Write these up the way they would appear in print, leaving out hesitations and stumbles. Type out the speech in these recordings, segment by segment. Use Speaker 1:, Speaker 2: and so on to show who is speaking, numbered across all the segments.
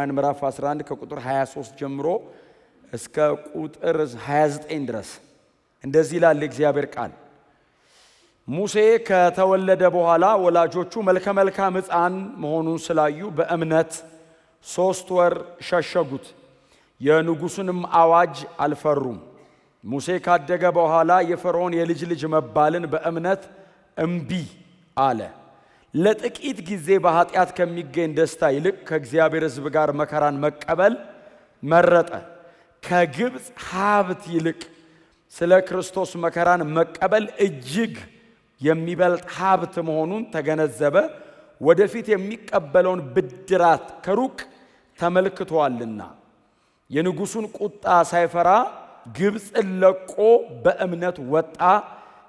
Speaker 1: ዘሌዋውያን ምዕራፍ 11 ከቁጥር 23 ጀምሮ እስከ ቁጥር 29 ድረስ እንደዚህ ይላል እግዚአብሔር ቃል። ሙሴ ከተወለደ በኋላ ወላጆቹ መልከ መልካም ሕፃን መሆኑን ስላዩ በእምነት 3 ወር ሸሸጉት። የንጉሡንም አዋጅ አልፈሩም። ሙሴ ካደገ በኋላ የፈርዖን የልጅ ልጅ መባልን በእምነት እምቢ አለ። ለጥቂት ጊዜ በኃጢአት ከሚገኝ ደስታ ይልቅ ከእግዚአብሔር ሕዝብ ጋር መከራን መቀበል መረጠ። ከግብፅ ሀብት ይልቅ ስለ ክርስቶስ መከራን መቀበል እጅግ የሚበልጥ ሀብት መሆኑን ተገነዘበ። ወደፊት የሚቀበለውን ብድራት ከሩቅ ተመልክቷልና የንጉሡን ቁጣ ሳይፈራ ግብፅን ለቆ በእምነት ወጣ።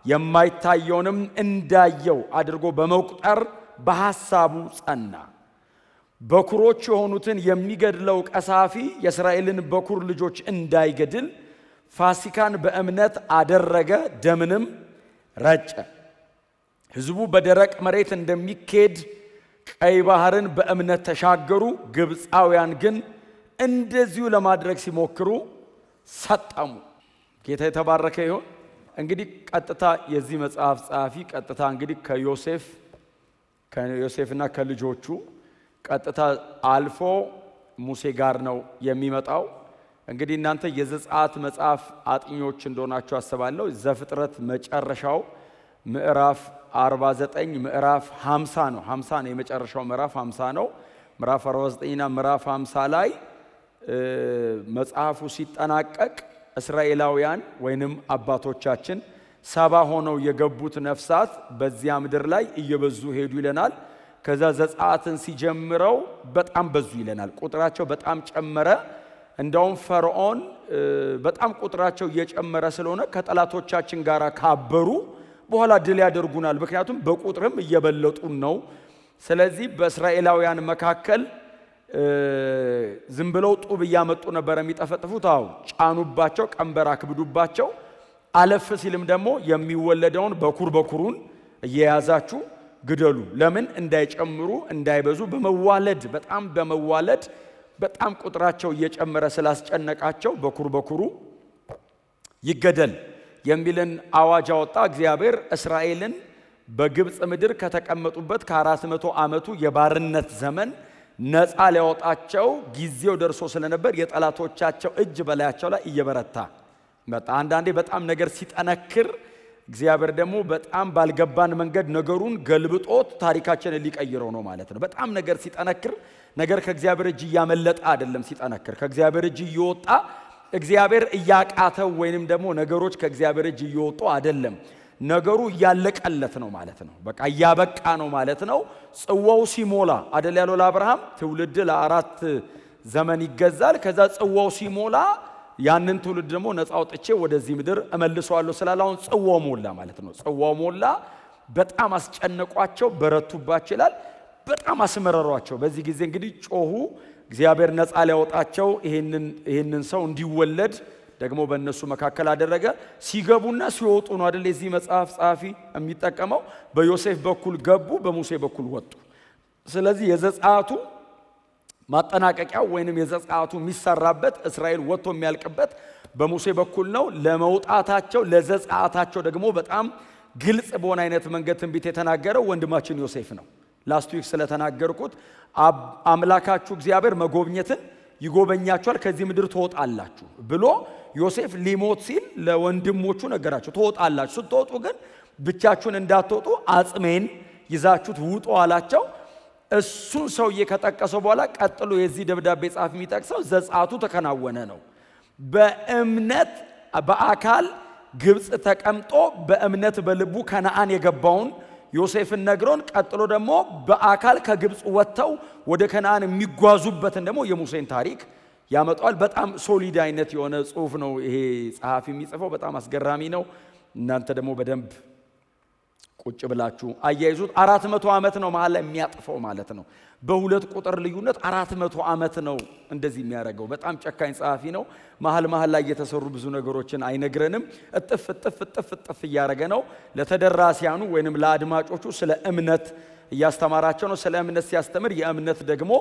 Speaker 1: የማይታየውንም እንዳየው አድርጎ በመቁጠር በሐሳቡ ጸና። በኩሮች የሆኑትን የሚገድለው ቀሳፊ የእስራኤልን በኩር ልጆች እንዳይገድል ፋሲካን በእምነት አደረገ፣ ደምንም ረጨ። ሕዝቡ በደረቅ መሬት እንደሚኬድ ቀይ ባህርን በእምነት ተሻገሩ። ግብፃውያን ግን እንደዚሁ ለማድረግ ሲሞክሩ ሰጠሙ። ጌታ የተባረከ ይሁን። እንግዲህ ቀጥታ የዚህ መጽሐፍ ጸሐፊ ቀጥታ እንግዲህ ከዮሴፍና ከልጆቹ ቀጥታ አልፎ ሙሴ ጋር ነው የሚመጣው። እንግዲህ እናንተ የዘጸአት መጽሐፍ አጥኞች እንደሆናችሁ አስባለሁ። ዘፍጥረት መጨረሻው ምዕራፍ 49 ምዕራፍ 50 ነው። 50 ነው የመጨረሻው ምዕራፍ 50 ነው። ምዕራፍ 49ና ምዕራፍ 50 ላይ መጽሐፉ ሲጠናቀቅ እስራኤላውያን ወይንም አባቶቻችን 70 ሆነው የገቡት ነፍሳት በዚያ ምድር ላይ እየበዙ ሄዱ ይለናል። ከዛ ዘጸአትን ሲጀምረው በጣም በዙ ይለናል። ቁጥራቸው በጣም ጨመረ። እንደውም ፈርዖን በጣም ቁጥራቸው እየጨመረ ስለሆነ ከጠላቶቻችን ጋር ካበሩ በኋላ ድል ያደርጉናል፣ ምክንያቱም በቁጥርም እየበለጡን ነው። ስለዚህ በእስራኤላውያን መካከል ዝም ብለው ጡብ እያመጡ ነበር የሚጠፈጥፉት። ጫኑባቸው፣ ቀንበር አክብዱባቸው። አለፍ ሲልም ደግሞ የሚወለደውን በኩሩን እየያዛችሁ ግደሉ። ለምን? እንዳይጨምሩ እንዳይበዙ፣ በመዋለድ በጣም ቁጥራቸው እየጨመረ ስላስጨነቃቸው በኩሩ ይገደል የሚልን አዋጅ አወጣ። እግዚአብሔር እስራኤልን በግብፅ ምድር ከተቀመጡበት ከ400 ዓመቱ የባርነት ዘመን ነፃ ሊያወጣቸው ጊዜው ደርሶ ስለነበር የጠላቶቻቸው እጅ በላያቸው ላይ እየበረታ መጣ። አንዳንዴ በጣም ነገር ሲጠነክር እግዚአብሔር ደግሞ በጣም ባልገባን መንገድ ነገሩን ገልብጦት ታሪካችንን ሊቀይረው ነው ማለት ነው። በጣም ነገር ሲጠነክር ነገር ከእግዚአብሔር እጅ እያመለጠ አይደለም። ሲጠነክር ከእግዚአብሔር እጅ እየወጣ እግዚአብሔር እያቃተው ወይንም ደግሞ ነገሮች ከእግዚአብሔር እጅ እየወጡ አይደለም። ነገሩ እያለቀለት ነው ማለት ነው። በቃ እያበቃ ነው ማለት ነው። ጽዋው ሲሞላ አይደል ያለው ለአብርሃም ትውልድ ለ4 ዘመን ይገዛል። ከዛ ጽዋው ሲሞላ ያንን ትውልድ ደግሞ ነፃ አውጥቼ ወደዚህ ምድር እመልሰዋለሁ ስላለ አሁን ጽዋው ሞላ ማለት ነው። ጽዋው ሞላ። በጣም አስጨነቋቸው፣ በረቱባቸው ይላል። በጣም አስመረሯቸው። በዚህ ጊዜ እንግዲህ ጮሁ። እግዚአብሔር ነፃ ሊያወጣቸው ይሄንን ሰው እንዲወለድ ደግሞ በእነሱ መካከል አደረገ። ሲገቡና ሲወጡ ነው አይደል የዚህ መጽሐፍ ጸሐፊ የሚጠቀመው። በዮሴፍ በኩል ገቡ፣ በሙሴ በኩል ወጡ። ስለዚህ የዘጸአቱ ማጠናቀቂያው ወይንም የዘጸአቱ የሚሰራበት እስራኤል ወጥቶ የሚያልቅበት በሙሴ በኩል ነው። ለመውጣታቸው ለዘጸአታቸው ደግሞ በጣም ግልጽ በሆነ አይነት መንገድ ትንቢት የተናገረው ወንድማችን ዮሴፍ ነው። ላስት ዊክ ስለተናገርኩት አምላካችሁ እግዚአብሔር መጎብኘትን ይጎበኛችኋል፣ ከዚህ ምድር ትወጣላችሁ ብሎ ዮሴፍ ሊሞት ሲል ለወንድሞቹ ነገራቸው። ትወጣላችሁ፣ ስትወጡ ግን ብቻችሁን እንዳትወጡ አጽሜን ይዛችሁት ውጡ አላቸው። እሱን ሰውዬ ከጠቀሰው በኋላ ቀጥሎ የዚህ ደብዳቤ ጻፍ የሚጠቅሰው ዘጸአቱ ተከናወነ ነው። በእምነት በአካል ግብፅ ተቀምጦ በእምነት በልቡ ከነዓን የገባውን ዮሴፍን ነግሮን ቀጥሎ ደግሞ በአካል ከግብፅ ወጥተው ወደ ከነዓን የሚጓዙበትን ደግሞ የሙሴን ታሪክ ያመጣዋል። በጣም ሶሊድ አይነት የሆነ ጽሑፍ ነው ይሄ ጸሐፊ የሚጽፈው። በጣም አስገራሚ ነው። እናንተ ደግሞ በደንብ ቁጭ ብላችሁ አያይዙት። 400 ዓመት ነው መሃል ላይ የሚያጥፈው ማለት ነው። በሁለት ቁጥር ልዩነት 400 ዓመት ነው እንደዚህ የሚያደርገው። በጣም ጨካኝ ጸሐፊ ነው። መሃል ላይ የተሰሩ ብዙ ነገሮችን አይነግረንም። እጥፍ እያደረገ ነው ለተደራሲያኑ ወይንም ለአድማጮቹ ስለ እምነት እያስተማራቸው ነው። ስለ እምነት ሲያስተምር የእምነት ደግሞ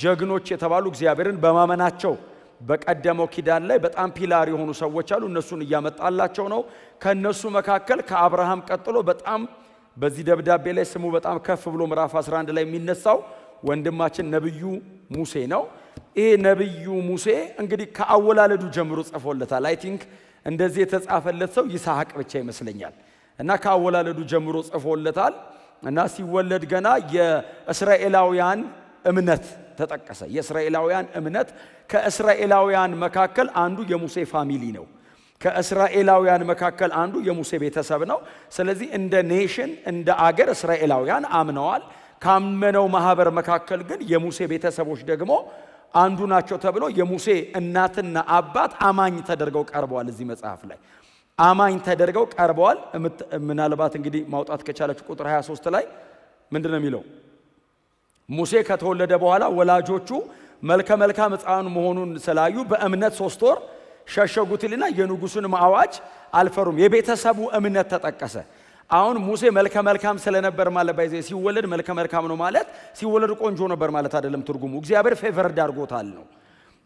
Speaker 1: ጀግኖች የተባሉ እግዚአብሔርን በማመናቸው በቀደመው ኪዳን ላይ በጣም ፒላር የሆኑ ሰዎች አሉ። እነሱን እያመጣላቸው ነው። ከነሱ መካከል ከአብርሃም ቀጥሎ በጣም በዚህ ደብዳቤ ላይ ስሙ በጣም ከፍ ብሎ ምዕራፍ 11 ላይ የሚነሳው ወንድማችን ነብዩ ሙሴ ነው። ይሄ ነብዩ ሙሴ እንግዲህ ከአወላለዱ ጀምሮ ጽፎለታል። አይ ቲንክ እንደዚህ የተጻፈለት ሰው ይስሐቅ ብቻ ይመስለኛል። እና ከአወላለዱ ጀምሮ ጽፎለታል። እና ሲወለድ ገና የእስራኤላውያን እምነት ተጠቀሰ። የእስራኤላውያን እምነት ከእስራኤላውያን መካከል አንዱ የሙሴ ፋሚሊ ነው። ከእስራኤላውያን መካከል አንዱ የሙሴ ቤተሰብ ነው። ስለዚህ እንደ ኔሽን እንደ አገር እስራኤላውያን አምነዋል። ካመነው ማህበር መካከል ግን የሙሴ ቤተሰቦች ደግሞ አንዱ ናቸው ተብሎ የሙሴ እናትና አባት አማኝ ተደርገው ቀርበዋል። እዚህ መጽሐፍ ላይ አማኝ ተደርገው ቀርበዋል። ምናልባት እንግዲህ ማውጣት ከቻለች ቁጥር 23 ላይ ምንድነው የሚለው? ሙሴ ከተወለደ በኋላ ወላጆቹ መልከ መልካም ሕፃን መሆኑን ስላዩ በእምነት 3 ወር ሸሸጉትልና የንጉሱን አዋጅ አልፈሩም። የቤተሰቡ እምነት ተጠቀሰ። አሁን ሙሴ መልከ መልካም ስለነበር ማለት ባይዘ ሲወለድ መልከ መልካም ነው ማለት ሲወለድ ቆንጆ ነበር ማለት አይደለም ትርጉሙ። እግዚአብሔር ፌቨርድ አድርጎታል ነው።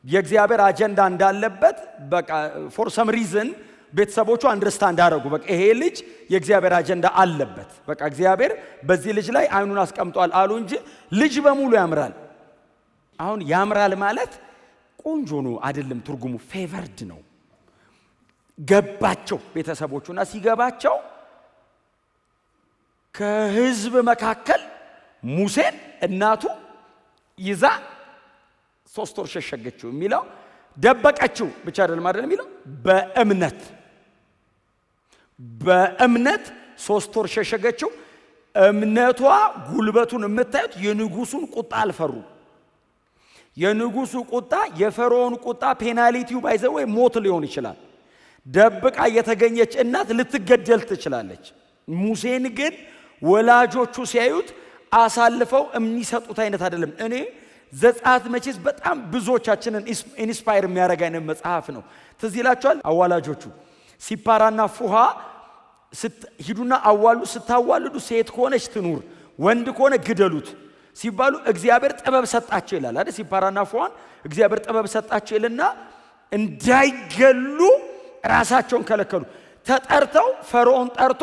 Speaker 1: የእግዚአብሔር አጀንዳ እንዳለበት በቃ ፎር ሰም ሪዝን ቤተሰቦቹ አንደርስታንድ አደረጉ። በቃ ይሄ ልጅ የእግዚአብሔር አጀንዳ አለበት፣ በቃ እግዚአብሔር በዚህ ልጅ ላይ አይኑን አስቀምጧል አሉ እንጂ ልጅ በሙሉ ያምራል። አሁን ያምራል ማለት ቆንጆ ነው አይደለም ትርጉሙ፣ ፌቨርድ ነው። ገባቸው ቤተሰቦቹና ሲገባቸው ከህዝብ መካከል ሙሴን እናቱ ይዛ 3 ወር ሸሸገችው የሚለው ደበቀችው ብቻ አይደለም የሚለው በእምነት 3 ወር ሸሸገችው። እምነቷ ጉልበቱን የምታዩት የንጉሱን ቁጣ አልፈሩ። የንጉሱ ቁጣ የፈርዖን ቁጣ ፔናልቲው ባይዘው ሞት ሊሆን ይችላል። ደብቃ የተገኘች እናት ልትገደል ትችላለች። ሙሴን ግን ወላጆቹ ሲያዩት አሳልፈው የሚሰጡት አይነት አይደለም። እኔ ዘጸአት መቼስ በጣም ብዙዎቻችንን ኢንስፓየር የሚያደርግ አይነት መጽሐፍ ነው። ትዝ ይላችኋል አዋላጆቹ ሲፓራና ፉሃ ሂዱና አዋሉ፣ ስታዋልዱ ሴት ከሆነች ትኑር ወንድ ከሆነ ግደሉት ሲባሉ እግዚአብሔር ጥበብ ሰጣቸው ይላል አይደል? ሲፓራና ፉሃን እግዚአብሔር ጥበብ ሰጣቸው ይልና እንዳይገሉ ራሳቸውን ከለከሉ። ተጠርተው ፈርዖን ጠርቶ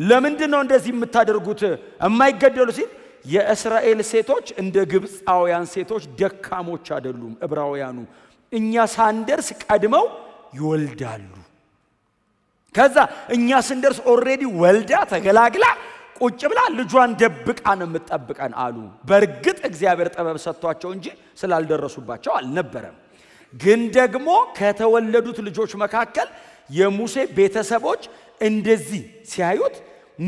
Speaker 1: ለምንድን ነው እንደዚህ የምታደርጉት የማይገደሉ ሲል የእስራኤል ሴቶች እንደ ግብፃውያን ሴቶች ደካሞች አይደሉም ዕብራውያኑ፣ እኛ ሳንደርስ ቀድመው ይወልዳሉ። ከዛ እኛ ስንደርስ ኦሬዲ ወልዳ ተገላግላ ቁጭ ብላ ልጇን ደብቃ ነው የምትጠብቀን አሉ። በእርግጥ እግዚአብሔር ጥበብ ሰጥቷቸው እንጂ ስላልደረሱባቸው አልነበረም። ግን ደግሞ ከተወለዱት ልጆች መካከል የሙሴ ቤተሰቦች እንደዚህ ሲያዩት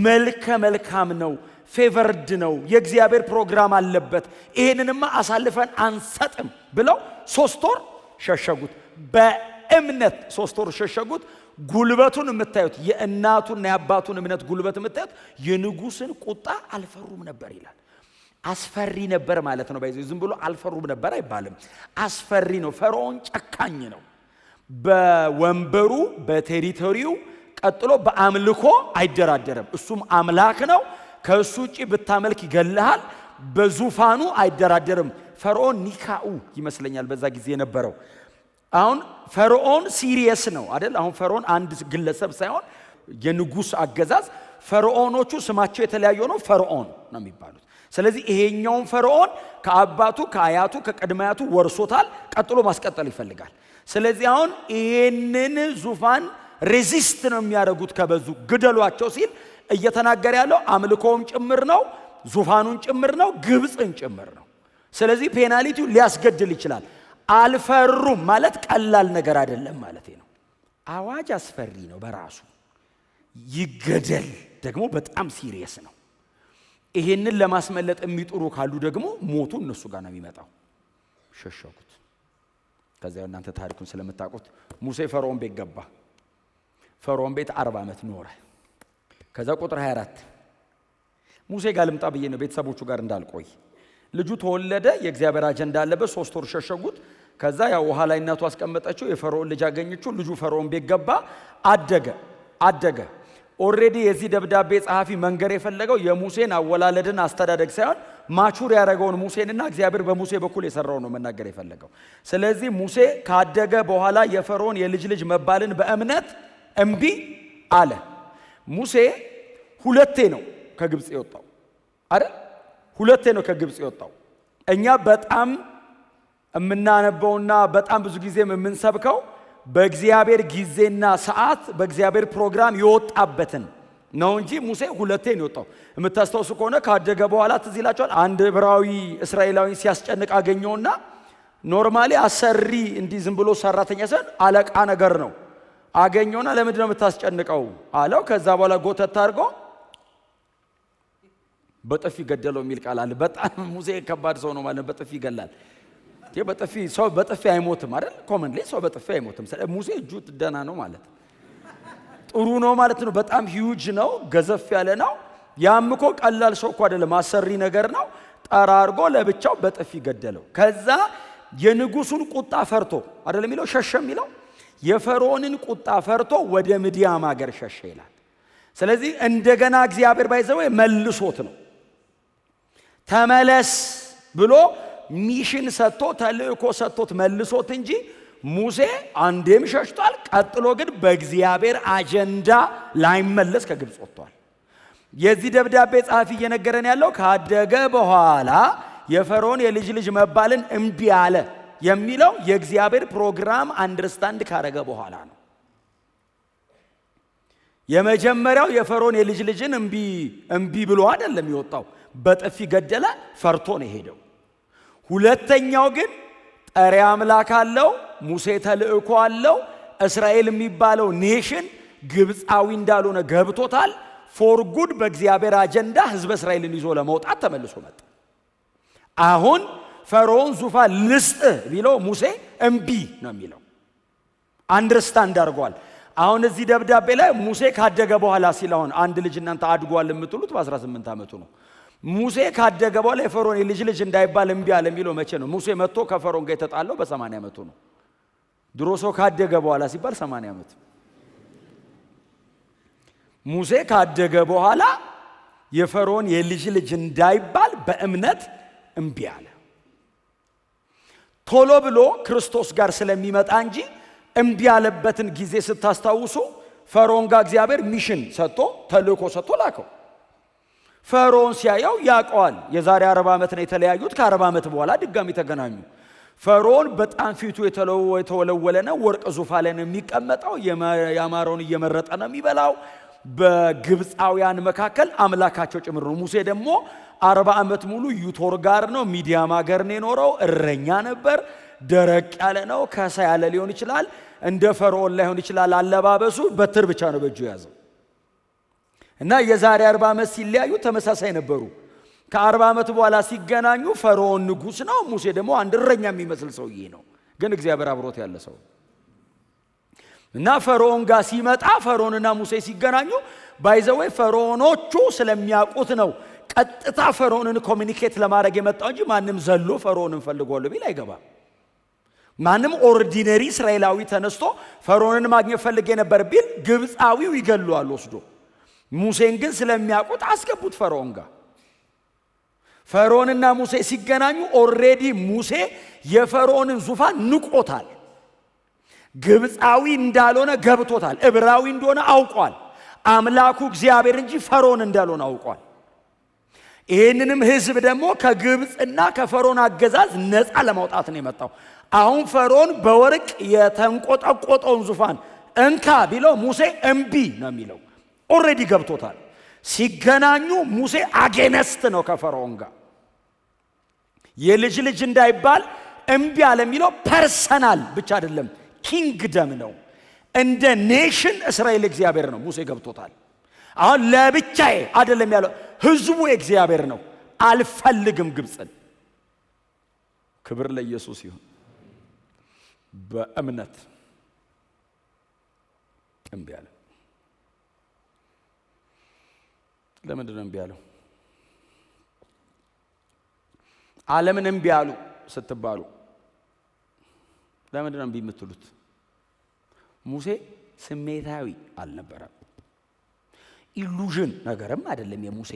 Speaker 1: መልከ መልካም ነው፣ ፌቨርድ ነው፣ የእግዚአብሔር ፕሮግራም አለበት፣ ይሄንንማ አሳልፈን አንሰጥም ብለው 3 ወር ሸሸጉት። በእምነት 3 ወር ሸሸጉት። ጉልበቱን የምታዩት የእናቱና የአባቱን እምነት ጉልበት የምታዩት የንጉስን ቁጣ አልፈሩም ነበር ይላል። አስፈሪ ነበር ማለት ነው። ባይዘው ዝም ብሎ አልፈሩም ነበር አይባልም። አስፈሪ ነው። ፈርዖን ጨካኝ ነው። በወንበሩ በቴሪቶሪው ቀጥሎ በአምልኮ አይደራደርም። እሱም አምላክ ነው። ከሱ ውጪ ብታመልክ ይገልሃል። በዙፋኑ አይደራደርም። ፈርዖን ኒካኡ ይመስለኛል በዛ ጊዜ የነበረው። አሁን ፈርዖን ሲሪየስ ነው አይደል? አሁን ፈርዖን አንድ ግለሰብ ሳይሆን የንጉስ አገዛዝ። ፈርዖኖቹ ስማቸው የተለያየ ነው፣ ፈርዖን ነው የሚባሉት። ስለዚህ ይሄኛውን ፈርዖን ከአባቱ ከአያቱ ከቀድማያቱ ወርሶታል። ቀጥሎ ማስቀጠል ይፈልጋል። ስለዚህ አሁን ይሄንን ዙፋን ሬዚስት ነው የሚያደርጉት። ከበዙ ግደሏቸው ሲል እየተናገረ ያለው አምልኮውም ጭምር ነው፣ ዙፋኑን ጭምር ነው፣ ግብፅን ጭምር ነው። ስለዚህ ፔናልቲው ሊያስገድል ይችላል። አልፈሩም ማለት ቀላል ነገር አይደለም ማለት ነው። አዋጅ አስፈሪ ነው በራሱ። ይገደል ደግሞ በጣም ሲሪየስ ነው። ይሄንን ለማስመለጥ የሚጥሩ ካሉ ደግሞ ሞቱ እነሱ ጋር ነው የሚመጣው። ሸሸጉት። ከዚያ እናንተ ታሪኩን ስለምታውቁት ሙሴ ፈርዖን ቤት ገባ። ፈርዖን ቤት 40 ዓመት ኖረ። ከዛ ቁጥር 24 ሙሴ ጋር ልምጣ ብዬ ነው ቤተሰቦቹ ጋር እንዳልቆይ። ልጁ ተወለደ። የእግዚአብሔር አጀንዳ አለበት። 3 ወር ሸሸጉት። ከዛ ያው ውሃ ላይ እናቱ አስቀመጠችው። የፈርዖን ልጅ አገኘችው። ልጁ ፈርዖን ቤት ገባ። አደገ። ኦሬዲ የዚህ ደብዳቤ ጸሐፊ መንገር የፈለገው የሙሴን አወላለድን አስተዳደግ ሳይሆን ማቹር ያደረገውን ሙሴንና እግዚአብሔር በሙሴ በኩል የሰራው ነው መናገር የፈለገው። ስለዚህ ሙሴ ካደገ በኋላ የፈርዖን የልጅ ልጅ መባልን በእምነት እምቢ አለ። ሙሴ ሁለቴ ነው ከግብጽ የወጣው አይደል? ሁለቴ ነው ከግብጽ የወጣው። እኛ በጣም የምናነበውና በጣም ብዙ ጊዜ የምንሰብከው በእግዚአብሔር ጊዜና ሰዓት በእግዚአብሔር ፕሮግራም የወጣበትን ነው እንጂ ሙሴ ሁለቴ ነው የወጣው። የምታስተውሱ ከሆነ ካደገ በኋላ ትዝ ይላችኋል። አንድ ዕብራዊ እስራኤላዊ ሲያስጨንቅ አገኘውና ኖርማሊ አሰሪ እንዲህ ዝም ብሎ ሰራተኛ ሳይሆን አለቃ ነገር ነው አገኘውና ለምንድን ነው የምታስጨንቀው አለው። ከዛ በኋላ ጎተት አድርጎ በጥፊ ገደለው የሚል ቃል አለ። በጣም ሙሴ ከባድ ሰው ነው ማለት ነው። በጥፊ ይገላል። በጥፊ ሰው በጥፊ አይሞትም አይደል? ኮመንሊ ሰው በጥፊ አይሞትም። ሙሴ እጁ ደህና ነው ማለት ጥሩ ነው ማለት ነው። በጣም ሂዩጅ ነው፣ ገዘፍ ያለ ነው። ያም እኮ ቀላል ሰው እኮ አይደለም፣ አሰሪ ነገር ነው። ጠራርጎ ለብቻው በጥፊ ገደለው። ከዛ የንጉሱን ቁጣ ፈርቶ አይደለም የሚለው ሸሸ የሚለው የፈርዖንን ቁጣ ፈርቶ ወደ ምድያም ሀገር ሸሸ ይላል። ስለዚህ እንደገና እግዚአብሔር ባይዘው መልሶት ነው ተመለስ ብሎ ሚሽን ሰጥቶ ተልእኮ ሰጥቶት መልሶት እንጂ ሙሴ አንዴም ሸሽቷል። ቀጥሎ ግን በእግዚአብሔር አጀንዳ ላይመለስ ከግብጽ ወጥቷል። የዚህ ደብዳቤ ጸሐፊ እየነገረን ያለው ካደገ በኋላ የፈርዖን የልጅ ልጅ መባልን እምቢ አለ የሚለው የእግዚአብሔር ፕሮግራም አንደርስታንድ ካረገ በኋላ ነው። የመጀመሪያው የፈርዖን የልጅ ልጅን እምቢ ብሎ አይደለም የወጣው፣ በጥፊ ገደለ፣ ፈርቶ ነው የሄደው። ሁለተኛው ግን ጠሪ አምላክ አለው፣ ሙሴ ተልእኮ አለው። እስራኤል የሚባለው ኔሽን ግብፃዊ እንዳልሆነ ገብቶታል። ፎር ጉድ በእግዚአብሔር አጀንዳ ህዝብ እስራኤልን ይዞ ለመውጣት ተመልሶ መጣ። አሁን ፈርዖን ዙፋን ልስጥ ቢለው ሙሴ እምቢ ነው የሚለው። አንደርስታንድ አድርጓል። አሁን እዚህ ደብዳቤ ላይ ሙሴ ካደገ በኋላ ሲል አሁን አንድ ልጅ እናንተ አድጓል የምትሉት በ18 ዓመቱ ነው። ሙሴ ካደገ በኋላ የፈርዖን የልጅ ልጅ እንዳይባል እምቢ አለ የሚለው መቼ ነው? ሙሴ መጥቶ ከፈርዖን ጋር የተጣለው በ80 ዓመቱ ነው። ድሮ ሰው ካደገ በኋላ ሲባል 80 ዓመት። ሙሴ ካደገ በኋላ የፈርዖን የልጅ ልጅ እንዳይባል በእምነት እምቢ አለ። ቶሎ ብሎ ክርስቶስ ጋር ስለሚመጣ እንጂ እምቢ ያለበትን ጊዜ ስታስታውሱ ፈርዖን ጋር እግዚአብሔር ሚሽን ሰጥቶ ተልእኮ ሰጥቶ ላከው። ፈርዖን ሲያየው ያውቀዋል። የዛሬ 40 ዓመት ነው የተለያዩት። ከ40 ዓመት በኋላ ድጋሚ ተገናኙ። ፈርዖን በጣም ፊቱ የተወለወለ ነው። ወርቅ ዙፋን ላይ ነው የሚቀመጠው። ያማረውን እየመረጠ ነው የሚበላው። በግብፃውያን መካከል አምላካቸው ጭምር ነው። ሙሴ ደግሞ 40 ዓመት ሙሉ ዩቶር ጋር ነው ሚዲያም ሀገር ነው የኖረው። እረኛ ነበር። ደረቅ ያለ ነው። ከሳ ያለ ሊሆን ይችላል። እንደ ፈርዖን ላይሆን ይችላል አለባበሱ። በትር ብቻ ነው በእጁ ያዘው እና የዛሬ 40 ዓመት ሲለያዩ ተመሳሳይ ነበሩ። ከ40 ዓመት በኋላ ሲገናኙ ፈርዖን ንጉስ ነው፣ ሙሴ ደግሞ አንድ እረኛ የሚመስል ሰውዬ ነው። ግን እግዚአብሔር አብሮት ያለ ሰው እና ፈርዖን ጋር ሲመጣ ፈርዖንና ሙሴ ሲገናኙ ባይዘወይ ፈርዖኖቹ ስለሚያውቁት ነው ቀጥታ ፈርዖንን ኮሚኒኬት ለማድረግ የመጣው እንጂ ማንም ዘሎ ፈርዖንን ፈልጎልኝ ቢል አይገባም። ማንም ኦርዲነሪ እስራኤላዊ ተነስቶ ፈርዖንን ማግኘት ፈልጌ ነበር ቢል ግብፃዊው ይገለዋል ወስዶ። ሙሴን ግን ስለሚያውቁት አስገቡት ፈርዖን ጋር። ፈርዖንና ሙሴ ሲገናኙ ኦሬዲ ሙሴ የፈርዖንን ዙፋን ንቆታል። ግብፃዊ እንዳልሆነ ገብቶታል። ዕብራዊ እንደሆነ አውቋል። አምላኩ እግዚአብሔር እንጂ ፈርዖን እንዳልሆነ አውቋል። ይህንንም ህዝብ ደግሞ ከግብፅና ከፈርዖን አገዛዝ ነፃ ለማውጣት ነው የመጣው። አሁን ፈርዖን በወርቅ የተንቆጠቆጠውን ዙፋን እንካ ቢለው ሙሴ እምቢ ነው የሚለው። ኦሬዲ ገብቶታል። ሲገናኙ ሙሴ አጌነስት ነው ከፈርዖን ጋር። የልጅ ልጅ እንዳይባል እምቢ አለ የሚለው ፐርሰናል ብቻ አይደለም፣ ኪንግደም ነው። እንደ ኔሽን እስራኤል እግዚአብሔር ነው። ሙሴ ገብቶታል። አሁን ለብቻዬ አይደለም ያለው፣ ህዝቡ እግዚአብሔር ነው። አልፈልግም ግብፅን። ክብር ለኢየሱስ ይሁን። በእምነት እምቢ አለ። ለምንድን ነው እምቢ አለው? ዓለምን እምቢ አሉ ስትባሉ ለምንድን ነው እምቢ የምትሉት? ሙሴ ስሜታዊ አልነበረም። ኢሉዥን ነገርም አይደለም የሙሴ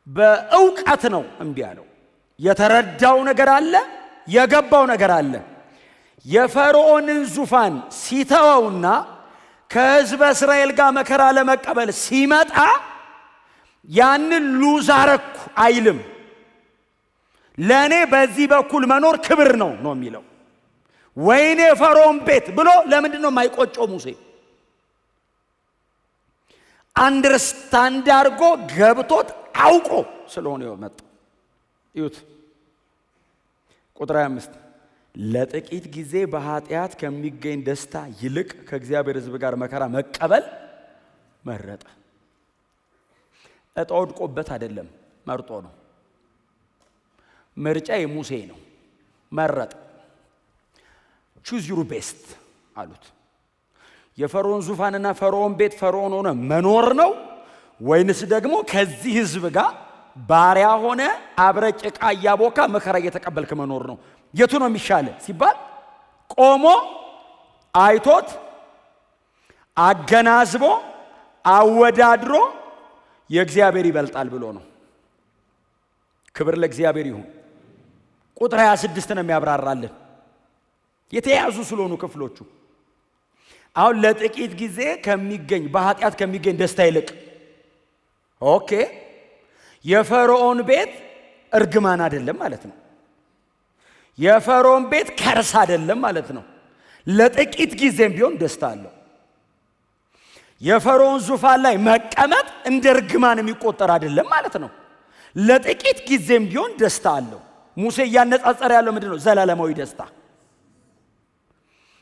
Speaker 1: በእውቀት ነው እምቢ ያለው። የተረዳው ነገር አለ፣ የገባው ነገር አለ። የፈርዖንን ዙፋን ሲተወውና ከሕዝበ እስራኤል ጋር መከራ ለመቀበል ሲመጣ ያንን ሉዝ አረኩ አይልም። ለእኔ በዚህ በኩል መኖር ክብር ነው የሚለው። ወይኔ ፈርዖን ቤት ብሎ ለምንድን ነው የማይቆጨው ሙሴ? አንደርስታንድ አድርጎ ገብቶት አውቆ ስለሆነ የመጣው። እዩት ቁጥር 25 ለጥቂት ጊዜ በኃጢአት ከሚገኝ ደስታ ይልቅ ከእግዚአብሔር ሕዝብ ጋር መከራ መቀበል መረጠ። እጣ ወድቆበት አይደለም፣ መርጦ ነው። ምርጫ የሙሴ ነው፣ መረጠ። ቹዝ ዩር ቤስት አሉት። የፈርዖን ዙፋንና ፈርዖን ቤት ፈርዖን ሆነ መኖር ነው ወይንስ ደግሞ ከዚህ ሕዝብ ጋር ባሪያ ሆነ አብረ ጭቃ እያቦካ መከራ እየተቀበልክ መኖር ነው? የቱ ነው የሚሻለ ሲባል ቆሞ አይቶት አገናዝቦ አወዳድሮ የእግዚአብሔር ይበልጣል ብሎ ነው። ክብር ለእግዚአብሔር ይሁን። ቁጥር 26 ነው የሚያብራራልን የተያዙ ስለሆኑ ክፍሎቹ። አሁን ለጥቂት ጊዜ ከሚገኝ በኃጢአት ከሚገኝ ደስታ ይልቅ ኦኬ የፈርዖን ቤት እርግማን አይደለም ማለት ነው። የፈርዖን ቤት ከርስ አይደለም ማለት ነው። ለጥቂት ጊዜም ቢሆን ደስታ አለው። የፈርዖን ዙፋን ላይ መቀመጥ እንደ እርግማን የሚቆጠር አይደለም ማለት ነው። ለጥቂት ጊዜም ቢሆን ደስታ አለው። ሙሴ እያነጻጸረ ያለው ምንድነው? ዘላለማዊ ደስታ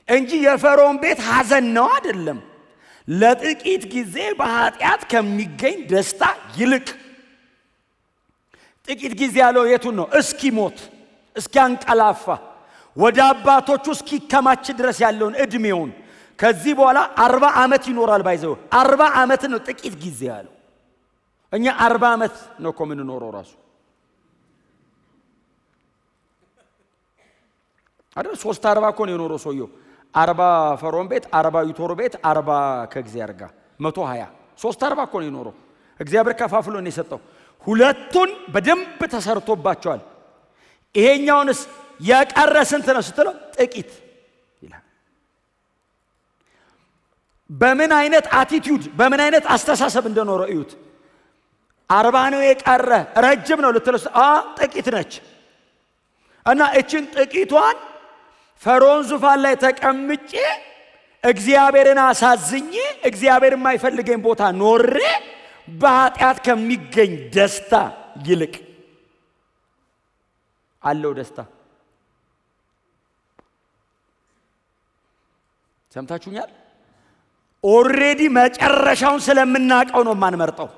Speaker 1: እንጂ የፈርዖን ቤት ሐዘን ነው አይደለም። ለጥቂት ጊዜ በኃጢአት ከሚገኝ ደስታ ይልቅ። ጥቂት ጊዜ ያለው የቱን ነው? እስኪሞት እስኪያንቀላፋ ወደ አባቶቹ እስኪከማች ድረስ ያለውን እድሜውን። ከዚህ በኋላ 40 ዓመት ይኖራል። ባይዘው 40 ዓመት ነው ጥቂት ጊዜ ያለው። እኛ 40 ዓመት ነው እኮ የምንኖረው ራሱ አይደል? 340 እኮ ነው የኖረው ሰውየው። 40 ፈርዖን ቤት፣ 40 ዩቶር ቤት፣ 40 ከእግዚአብሔር ጋር 120 340 እኮ ነው የኖረው። እግዚአብሔር ከፋፍሎ ነው የሰጠው። ሁለቱን በደንብ ተሰርቶባቸዋል። ይሄኛውንስ የቀረ ስንት ነው ስትለው ጥቂት ይላል። በምን አይነት አቲቲዩድ በምን አይነት አስተሳሰብ እንደኖረው እዩት። 40 ነው የቀረ ረጅም ነው ልትለው ጥቂት ነች እና እችን ጥቂቷን ፈርዖን ዙፋን ላይ ተቀምጬ እግዚአብሔርን አሳዝኜ እግዚአብሔር የማይፈልገኝ ቦታ ኖሬ በኃጢአት ከሚገኝ ደስታ ይልቅ አለው ደስታ። ሰምታችሁኛል? ኦሬዲ መጨረሻውን ስለምናቀው ነው የማንመርጠው።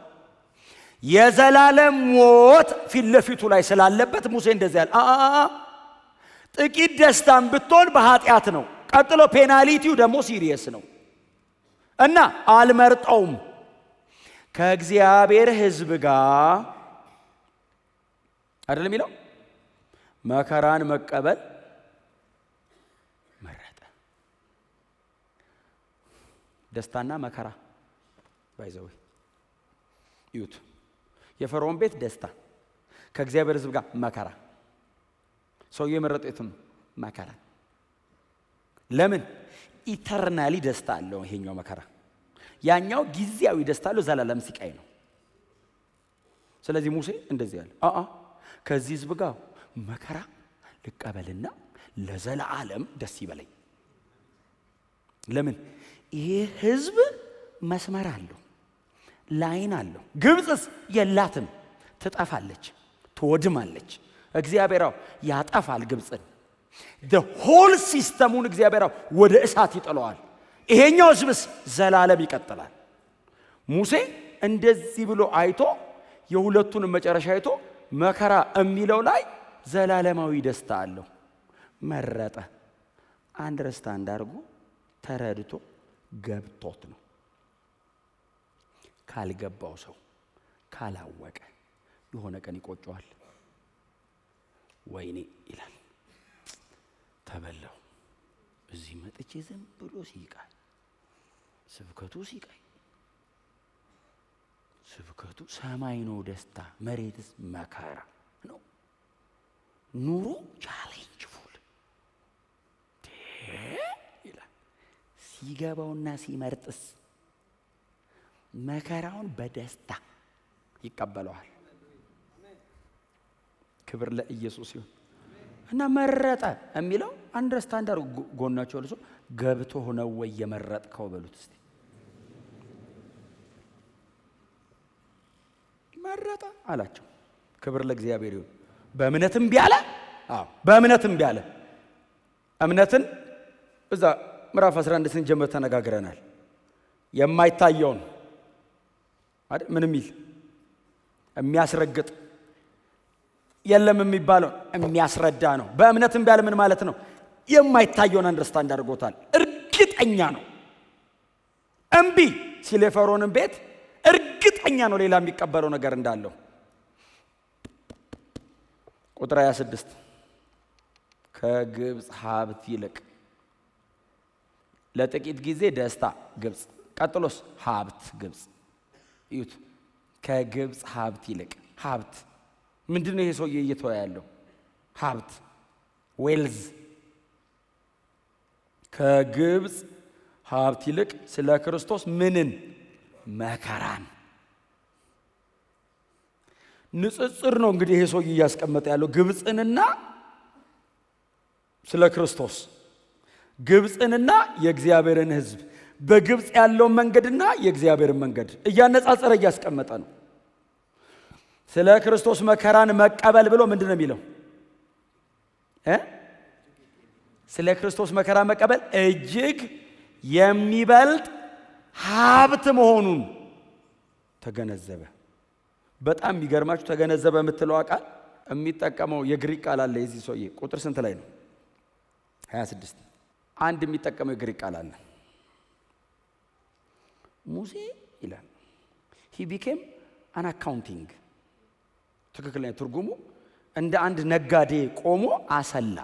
Speaker 1: የዘላለም ሞት ፊት ለፊቱ ላይ ስላለበት ሙሴ እንደዚህ ያለ ጥቂት ደስታን ብትሆን በኃጢአት ነው። ቀጥሎ ፔናሊቲው ደግሞ ሲሪየስ ነው እና አልመርጠውም። ከእግዚአብሔር ሕዝብ ጋር አይደለም የሚለው መከራን መቀበል መረጠ። ደስታና መከራ ባይዘው ይዩት። የፈርዖን ቤት ደስታ፣ ከእግዚአብሔር ሕዝብ ጋር መከራ። ሰውዬው የመረጠው የቱን ነው? መከራ። ለምን? ኢተርናሊ ደስታ አለው ይሄኛው መከራ። ያኛው ጊዜያዊ ደስታ አለው፣ ዘላለም ሲቃይ ነው። ስለዚህ ሙሴ እንደዚህ ያለ ከዚህ ሕዝብ ጋር መከራ ልቀበልና ለዘላለም ደስ ይበለኝ። ለምን? ይሄ ሕዝብ መስመር አለው፣ ላይን አለው። ግብፅስ የላትም፣ ትጠፋለች፣ ትወድማለች። እግዚአብሔር ያጠፋል ግብፅን። ሆል ሲስተሙን እግዚአብሔር ወደ እሳት ይጥለዋል። ይሄኛው ሕዝብስ ዘላለም ይቀጥላል። ሙሴ እንደዚህ ብሎ አይቶ የሁለቱንም መጨረሻ አይቶ መከራ የሚለው ላይ ዘላለማዊ ደስታ አለው መረጠ። አንደርስታንድ አድርጎ ተረድቶ ገብቶት ነው። ካልገባው ሰው ካላወቀ የሆነ ቀን ይቆጨዋል። ወይኔ ይላል ተበላው። እዚህ መጥቼ ዝም ብሎ ሲቃይ ስብከቱ ሲቃይ ስብከቱ ሰማይ ነው ደስታ፣ መሬትስ መከራ ነው። ኑሮ ቻሌንጅፉል ይላል። ሲገባውና ሲመርጥስ መከራውን በደስታ ይቀበለዋል። ክብር ለኢየሱስ ይሁን። እና መረጠ የሚለው አንደርስታንድ አድርጉ። ጎናቸው ልሶ ገብቶ ነው ወይ የመረጥከው በሉት እስቲ። መረጠ አላቸው። ክብር ለእግዚአብሔር ይሁን። በእምነትም ቢያለ በእምነትም ቢያለ እምነትን እዛ ምዕራፍ 11 ስንጀምር ተነጋግረናል። የማይታየውን አይደል ምንም ይል የሚያስረግጥ የለም የሚባለው የሚያስረዳ ነው። በእምነትም ቢያለ ምን ማለት ነው? የማይታየውን አንደርስታንድ አድርጎታል። እርግጠኛ ነው። እምቢ ሲል የፈርዖንን ቤት እርግጠኛ ነው ሌላ የሚቀበለው ነገር እንዳለው። ቁጥር 26 ከግብፅ ሀብት ይልቅ ለጥቂት ጊዜ ደስታ ግብፅ፣ ቀጥሎስ ሀብት ግብፅ። እዩት፣ ከግብፅ ሀብት ይልቅ ሀብት ምንድነው? ይሄ ሰውዬ እየተወ ያለው ሀብት ዌልዝ። ከግብፅ ሀብት ይልቅ ስለ ክርስቶስ ምንን? መከራን። ንጽጽር ነው እንግዲህ ይሄ ሰውዬ እያስቀመጠ ያለው ግብፅንና ስለ ክርስቶስ፣ ግብፅንና የእግዚአብሔርን ሕዝብ፣ በግብፅ ያለውን መንገድና የእግዚአብሔርን መንገድ እያነጻጸረ እያስቀመጠ ነው። ስለ ክርስቶስ መከራን መቀበል ብሎ ምንድን ነው የሚለው? ስለ ክርስቶስ መከራ መቀበል እጅግ የሚበልጥ ሀብት መሆኑን ተገነዘበ። በጣም የሚገርማችሁ ተገነዘበ የምትለው ቃል የሚጠቀመው የግሪክ ቃል አለ። የዚህ ሰውዬ ቁጥር ስንት ላይ ነው? 26 አንድ የሚጠቀመው የግሪክ ቃል አለ። ሙሴ ይላል he became an accounting። ትክክለኛ ትርጉሙ እንደ አንድ ነጋዴ ቆሞ አሰላ።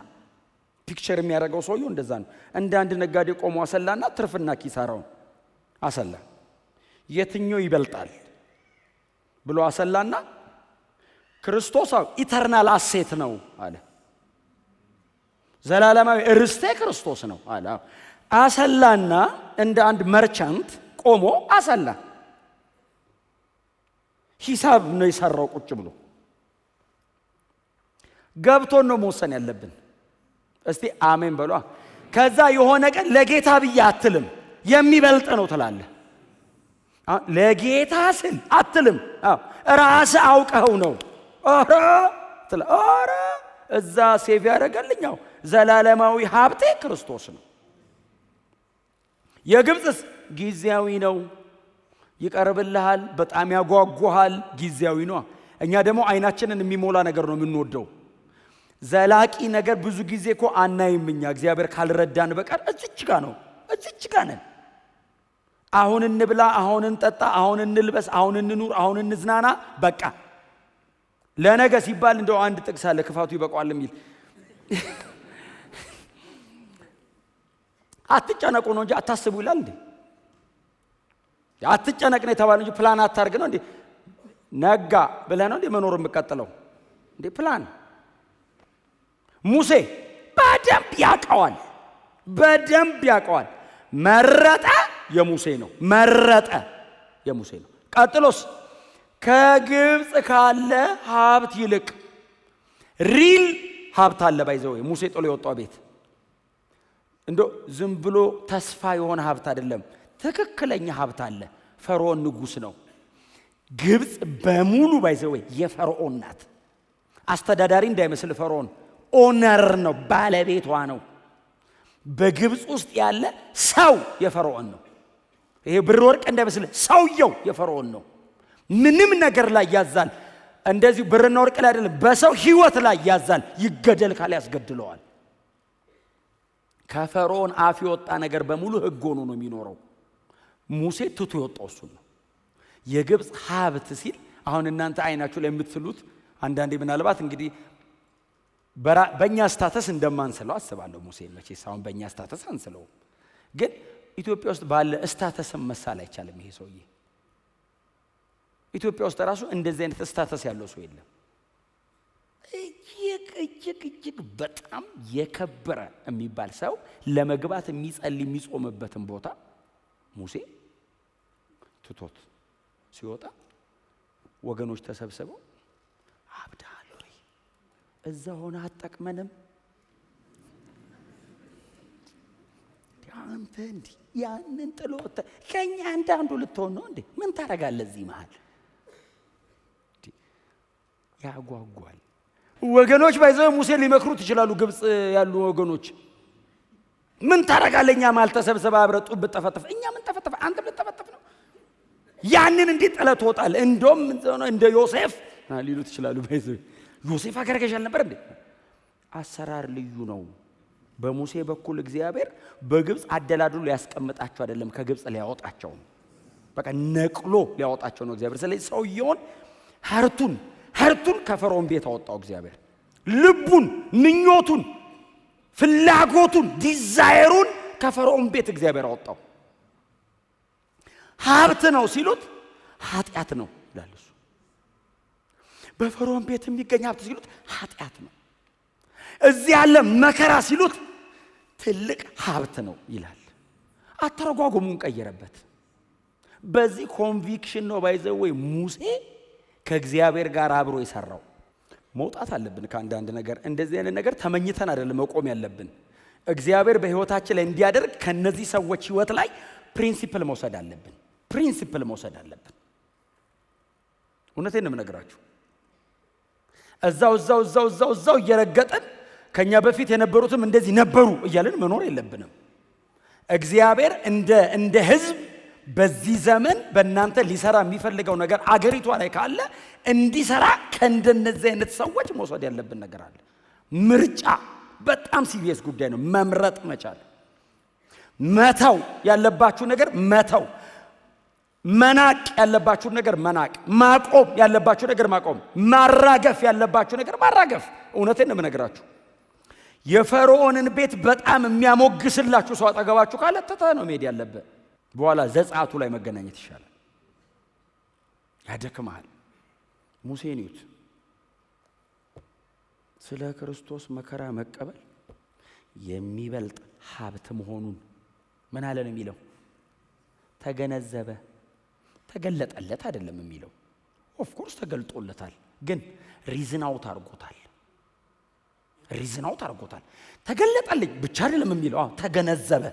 Speaker 1: ፒክቸር የሚያደርገው ሰውየው እንደዛ ነው። እንደ አንድ ነጋዴ ቆሞ አሰላና ትርፍና ኪሳራውን አሰላ። የትኛው ይበልጣል ብሎ አሰላና ክርስቶስ ኢተርናል አሴት ነው አለ። ዘላለማዊ ርስቴ ክርስቶስ ነው አለ። አሰላና እንደ አንድ መርቻንት ቆሞ አሰላ። ሂሳብ ነው የሰራው ቁጭ ብሎ። ገብቶን ነው መወሰን ያለብን። እስቲ አሜን በሏ። ከዛ የሆነ ቀን ለጌታ ብዬ አትልም፣ የሚበልጥ ነው ትላለህ። ለጌታ ስል አትልም። ራስ አውቀው ነው ኧረ እዛ ሴቭ ያደረገልኛው ዘላለማዊ ሀብቴ ክርስቶስ ነው። የግብፅስ ጊዜያዊ ነው፣ ይቀርብልሃል፣ በጣም ያጓጓሃል፣ ጊዜያዊ ነው። እኛ ደግሞ አይናችንን የሚሞላ ነገር ነው የምንወደው። ዘላቂ ነገር ብዙ ጊዜ እኮ አናይም እኛ እግዚአብሔር ካልረዳን በቀር። እዚች ጋ ነው፣ እዚች ጋ ነን። አሁን እንብላ፣ አሁን እንጠጣ፣ አሁን እንልበስ፣ አሁን እንኑር፣ አሁን እንዝናና። በቃ ለነገ ሲባል እንደው አንድ ጥቅስ አለ ክፋቱ ይበቃዋል የሚል አትጨነቁ ነው እንጂ አታስቡ ይላል እንዴ? አትጨነቅ ነው የተባለው እንጂ ፕላን አታርግ ነው እንዴ? ነጋ ብለህ ነው እንዴ መኖር የምቀጥለው እንዴ? ፕላን ሙሴ በደንብ ያውቀዋል፣ በደንብ ያውቀዋል። መረጠ የሙሴ ነው፣ መረጠ የሙሴ ነው። ቀጥሎስ ከግብፅ ካለ ሀብት ይልቅ ሪል ሀብት አለ። ባይዘው ሙሴ ጥሎ የወጣው ቤት እንዶ ዝም ብሎ ተስፋ የሆነ ሀብት አይደለም፣ ትክክለኛ ሀብት አለ። ፈርዖን ንጉስ ነው። ግብፅ በሙሉ ባይዘው የፈርዖን ናት። አስተዳዳሪ እንዳይመስል ፈርዖን ኦነር ነው፣ ባለቤቷ ነው። በግብፅ ውስጥ ያለ ሰው የፈርዖን ነው። ይሄ ብር ወርቅ እንዳይመስል ሰውየው የፈርዖን ነው። ምንም ነገር ላይ ያዛል። እንደዚሁ ብርና ወርቅ ላይ አይደለም፣ በሰው ህይወት ላይ ያዛል። ይገደል ካለ ያስገድለዋል። ከፈርዖን አፍ የወጣ ነገር በሙሉ ህግ ሆኖ ነው የሚኖረው። ሙሴ ትቶ የወጣው እሱ ነው። የግብፅ ሀብት ሲል አሁን እናንተ አይናችሁ ላይ የምትስሉት አንዳንዴ ምናልባት እንግዲህ በእኛ ስታተስ እንደማንስለው አስባለሁ። ሙሴ መቼስ አሁን በእኛ ስታተስ አንስለው፣ ግን ኢትዮጵያ ውስጥ ባለ ስታተስም መሳል አይቻልም። ይሄ ሰውዬ ኢትዮጵያ ውስጥ ራሱ እንደዚህ አይነት ስታተስ ያለው ሰው የለም። እጅግ በጣም የከበረ የሚባል ሰው ለመግባት የሚጸልይ የሚጾምበትን ቦታ ሙሴ ትቶት ሲወጣ ወገኖች ተሰብስበው አብዳል ወይ እዛ ሆነ አጠቅመንም አንተ እንዴ ያንን ጥሎት ከኛ አንዳንዱ ልትሆን ነው እንዴ? ምን ታረጋለህ እዚህ መሃል? ያጓጓል። ወገኖች ባይዘው ሙሴ ሊመክሩት ይችላሉ። ግብጽ ያሉ ወገኖች ምን ታረጋለህ እኛ መሃል ተሰብስበህ አብረህ ጡብ ብትጠፈጥፍ እኛ ምን ተፈጠፈ አንተ ልትጠፈጥፍ ነው? ያንን እንዴት ጥለህ ትወጣለህ? እንደውም እንደ ዮሴፍ ሊሉት ይችላሉ። ባይዘው ዮሴፍ አገረገሻል ነበር እንዴ? አሰራር ልዩ ነው። በሙሴ በኩል እግዚአብሔር በግብጽ አደላድሎ ሊያስቀምጣቸው አይደለም፣ ከግብጽ ሊያወጣቸው ነው። በቃ ነቅሎ ሊያወጣቸው ነው እግዚአብሔር። ስለዚህ ሰውየውን ሀርቱን ከፈርዖን ቤት አወጣው እግዚአብሔር። ልቡን፣ ምኞቱን፣ ፍላጎቱን፣ ዲዛይሩን ከፈርዖን ቤት እግዚአብሔር አወጣው። ሀብት ነው ሲሉት ኃጢአት ነው ይላል እሱ። በፈርዖን ቤት የሚገኝ ሀብት ሲሉት ኃጢአት ነው። እዚህ ያለ መከራ ሲሉት ትልቅ ሀብት ነው ይላል። አተረጓጎሙን ቀየረበት። በዚህ ኮንቪክሽን ነው ባይዘው ወይ ሙሴ ከእግዚአብሔር ጋር አብሮ የሰራው። መውጣት አለብን ከአንዳንድ ነገር። እንደዚህ አይነት ነገር ተመኝተን አይደለም መቆም ያለብን። እግዚአብሔር በህይወታችን ላይ እንዲያደርግ ከነዚህ ሰዎች ህይወት ላይ ፕሪንሲፕል መውሰድ አለብን። እውነቴን ነው የምነግራችሁ። እዛው እየረገጠን ከኛ በፊት የነበሩትም እንደዚህ ነበሩ እያልን መኖር የለብንም። እግዚአብሔር እንደ ህዝብ በዚህ ዘመን በእናንተ ሊሰራ የሚፈልገው ነገር አገሪቷ ላይ ካለ እንዲሰራ ከእንደነዚህ አይነት ሰዎች መውሰድ ያለብን ነገር አለ። ምርጫ በጣም ሲሪየስ ጉዳይ ነው። መምረጥ መቻል። መተው ያለባችሁ ነገር መተው፣ መናቅ ያለባችሁ ነገር መናቅ፣ ማቆም ያለባችሁ ነገር ማቆም፣ ማራገፍ ያለባችሁ ነገር ማራገፍ። እውነቴን ነው የምነግራችሁ። የፈርዖንን ቤት በጣም የሚያሞግስላችሁ ሰው አጠገባችሁ ካለ ተተህ ነው መሄድ ያለበት። በኋላ ዘጸአቱ ላይ መገናኘት ይሻላል። ያደክማል። ሙሴን ይዩት። ስለ ክርስቶስ መከራ መቀበል የሚበልጥ ሀብት መሆኑን ምን አለ ነው የሚለው? ተገነዘበ። ተገለጠለት አይደለም የሚለው። ኦፍ ኮርስ ተገልጦለታል፣ ግን ሪዝን አውት አድርጎታል። ተገለጠልኝ ብቻ አይደለም የሚለው። ተገነዘበ።